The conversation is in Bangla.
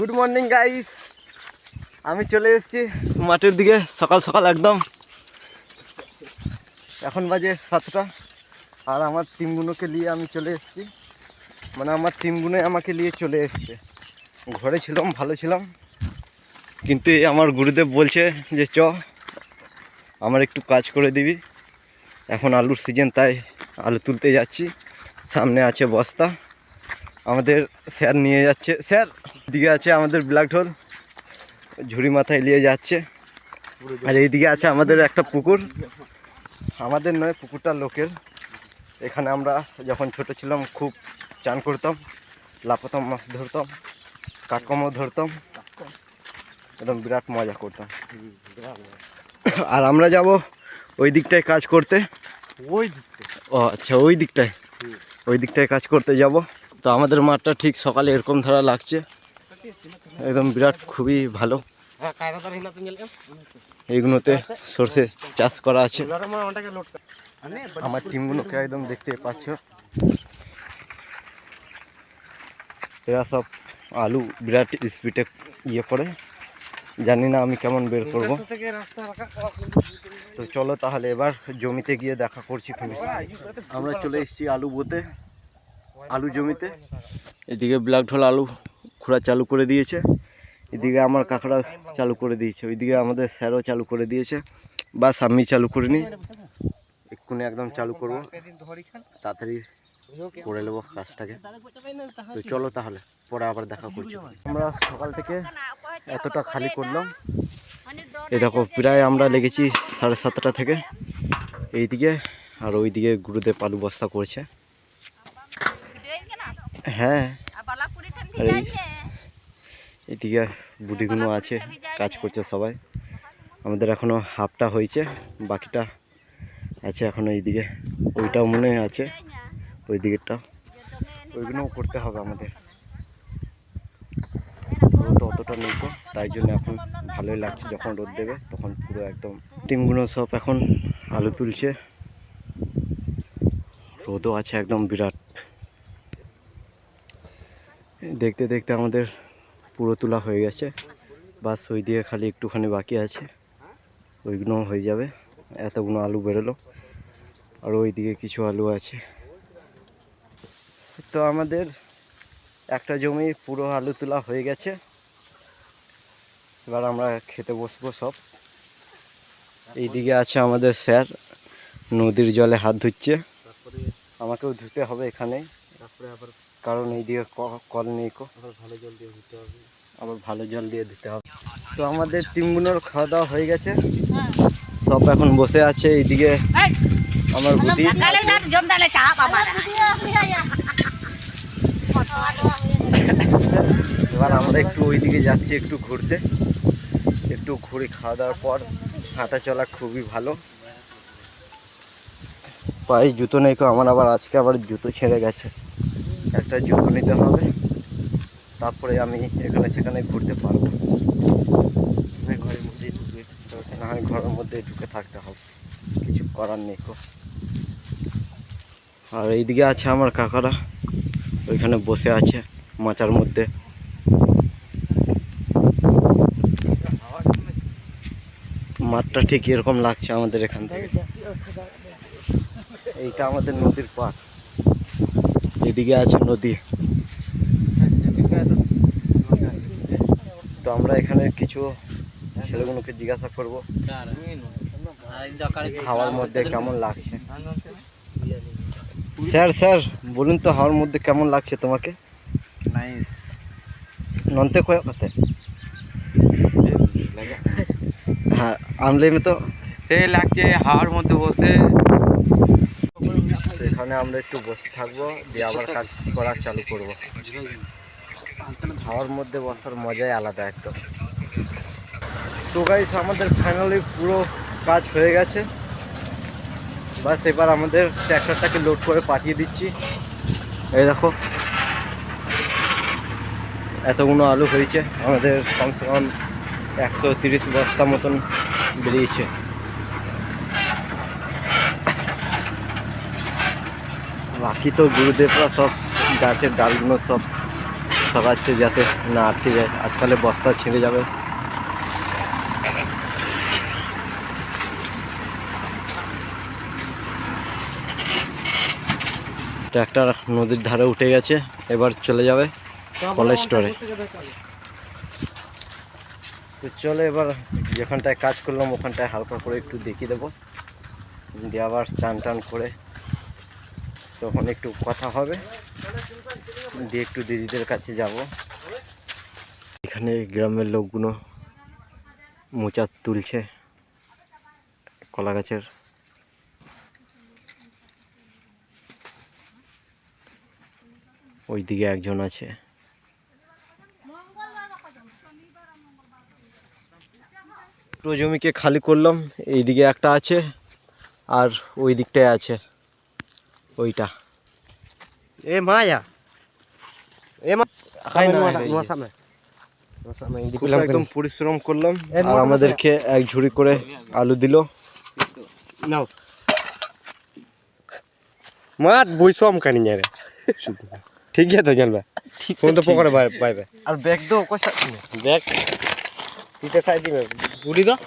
গুড মর্নিং গাইস, আমি চলে এসেছি মাঠের দিকে সকাল সকাল একদম। এখন বাজে 7টা আর আমার টিমগুলোকে নিয়ে আমি চলে এসেছি, মানে আমার টিমগুলো আমাকে নিয়ে চলে এসেছে। ঘরে ছিলাম, ভালো ছিলাম, কিন্তু এই আমার গুরুদেব বলছে যে চ আমার একটু কাজ করে দিবি। এখন আলুর সিজন, তাই আলু তুলতে যাচ্ছি। সামনে আছে বস্তা, আমাদের স্যার নিয়ে যাচ্ছে। স্যার দিকে আছে আমাদের ব্ল্যাক ঢোল, ঝুড়ি মাথায় নিয়ে যাচ্ছে। আর এইদিকে আছে আমাদের একটা পুকুর, আমাদের নয়, পুকুরটা লোকের। এখানে আমরা যখন ছোট ছিলাম খুব চান করতাম, লাপাতাম, মাছ ধরতাম, কাঠকমও ধরতাম, একদম বিরাট মজা করতাম। আর আমরা যাব ওই দিকটায় কাজ করতে। ওই দিকটায়? ও আচ্ছা, ওই দিকটায় কাজ করতে যাব। তো আমাদের মাঠটা ঠিক সকালে এরকম ধরা লাগছে, একদম বিরাট, খুবই ভালো। এইগুলোতে সর্ষে চাষ করা আছে। আমার টিমগুলোকে একদম দেখতে পাচ্ছ, এরা সব আলু বিরাট স্পিডে করে। জানি না আমি কেমন বের করব। তো চলো তাহলে এবার জমিতে গিয়ে দেখা করছি। আমরা চলে এসেছি আলু বোতে, আলু জমিতে। এদিকে ব্ল্যাক ঢোল আলু খোঁড়া চালু করে দিয়েছে, এদিকে আমার কাকারা চালু করে দিয়েছে, ওইদিকে আমাদের স্যারও চালু করে দিয়েছে। বাস আমি চালু করিনি, এক্ষুনি একদম চালু করব, তাড়াতাড়ি করে নেবো কাজটাকে। তো চলো তাহলে পরে আবার দেখা করছি। আমরা সকাল থেকে এতটা খালি করলাম, এই দেখো প্রায় আমরা লেগেছি 7:30 থেকে এইদিকে। আর ওইদিকে গুরুদেব আলু বস্তা করছে। হ্যাঁ, আর এইদিকে বুড়িগুলো আছে, কাজ করছে সবাই। আমাদের এখনো হাফটা হয়েছে, বাকিটা আছে এখনো। এইদিকে ওইটাও মনে আছে, ওই দিকেরটা, ওইগুলোও করতে হবে আমাদের। রোদ অতটা নেই তো, তাই জন্য এখন ভালোই লাগছে। যখন রোদ দেবে তখন পুরো একদম টিমগুলো সব এখন আলু তুলছে। রোদও আছে একদম বিরাট। দেখতে দেখতে আমাদের পুরো তোলা হয়ে গেছে, বাস ওই দিকে খালি একটুখানি বাকি আছে, ওইগুলোও হয়ে যাবে। এতগুলো আলু বেরোলো, আর ওই দিকে কিছু আলু আছে। তো আমাদের একটা জমি পুরো আলু তোলা হয়ে গেছে, এবার আমরা খেতে বসবো সব। এইদিকে আছে আমাদের স্যার, নদীর জলে হাত ধুচ্ছে, আমাকেও ধুতে হবে এখানে, কারণ এইদিকে কল নেই, ভালো জল দিয়ে ধুতে হবে, আবার ভালো জল দিয়ে ধুতে হবে। তো আমাদের টিমগুলোর খাওয়া দাওয়া হয়ে গেছে, সব এখন বসে আছে। এইদিকে আমার বুদ্ধি, এবার আমরা একটু ওইদিকে যাচ্ছি একটু ঘুরতে, একটু ঘুরে খাওয়া দাওয়ার পর হাঁটা চলা খুবই ভালো। পায়ে জুতো নেই তো আমার, আবার আজকে আবার জুতো ছেড়ে গেছে, একটা জুতো নিতে হবে, তারপরে আমি এখানে সেখানে ঘুরতে পারবো। ঘরের মধ্যেই ঢুকে, না হয় ঘরের মধ্যেই ঢুকে থাকতে হবে, কিছু করার নেই। আর এইদিকে আছে আমার কাকারা, ওইখানে বসে আছে মাচার মধ্যে। মাঠটা ঠিক এরকম লাগছে আমাদের এখান থেকে। এইটা আমাদের নদীর পাড়, এদিকে আছে নদী। তো আমরা এখানে কিছু ছেলেগুলোকে জিজ্ঞাসা করবো হাওয়ার মধ্যে কেমন লাগছে। স্যার বলুন তো, হাওয়ার মধ্যে কেমন লাগছে তোমাকে? নাইস। নন্তে কয় কথা? হ্যাঁ, আমলে তো সে লাগছে হাওয়ার মধ্যে বসে। এখানে আমরা একটু বসে থাকবো, দিয়ে আবার কাজ করা চালু করবো। হাওয়ার মধ্যে বসার মজাই আলাদা একদম। তো গাইস, আমাদের ফাইনালি পুরো কাজ হয়ে গেছে, বাস এবার আমাদের ট্র্যাক্টরটাকে লোড করে পাঠিয়ে দিচ্ছি। এই দেখো এতগুলো আলু হয়েছে, আমাদের কমসে কম 130 বস্তা মতন বেরিয়েছে। বাকি তো গুরুদেবরা সব গাছের ডালগুলো সব সরাচ্ছে যাতে না আটকে যায়, আটকালে বস্তা ছিঁড়ে যাবে। ট্রাক্টর নদীর ধারে উঠে গেছে, এবার চলে যাবে কলেজ স্টোরে। তো চলো এবার যেখানটায় কাজ করলাম ওখানটায় হালকা করে একটু দেখিয়ে দেবো, দিয়ে আবার চান টান করে তখন একটু কথা হবে, দিয়ে একটু দিদিদের কাছে যাব। এখানে গ্রামের লোকগুলো মোচা তুলছে কলা গাছের। ওইদিকে একজন আছে। পুরো জমিকে খালি করলাম, এইদিকে একটা আছে আর ওই দিকটায় আছে ওইটা। এ মায়া এ মা খাই না, একদম পরিশ্রম করলাম আর আমাদেরকে এক ঝুড়ি করে আলু দিল। নাও মাত বইসম কানি রে ঠিক আছে তো জানবা কোন তো পকড়ে বাইবে আর ব্যাগ দাও কয়সা ব্যাগ দিতে চাই দিবে গুড়ি দাও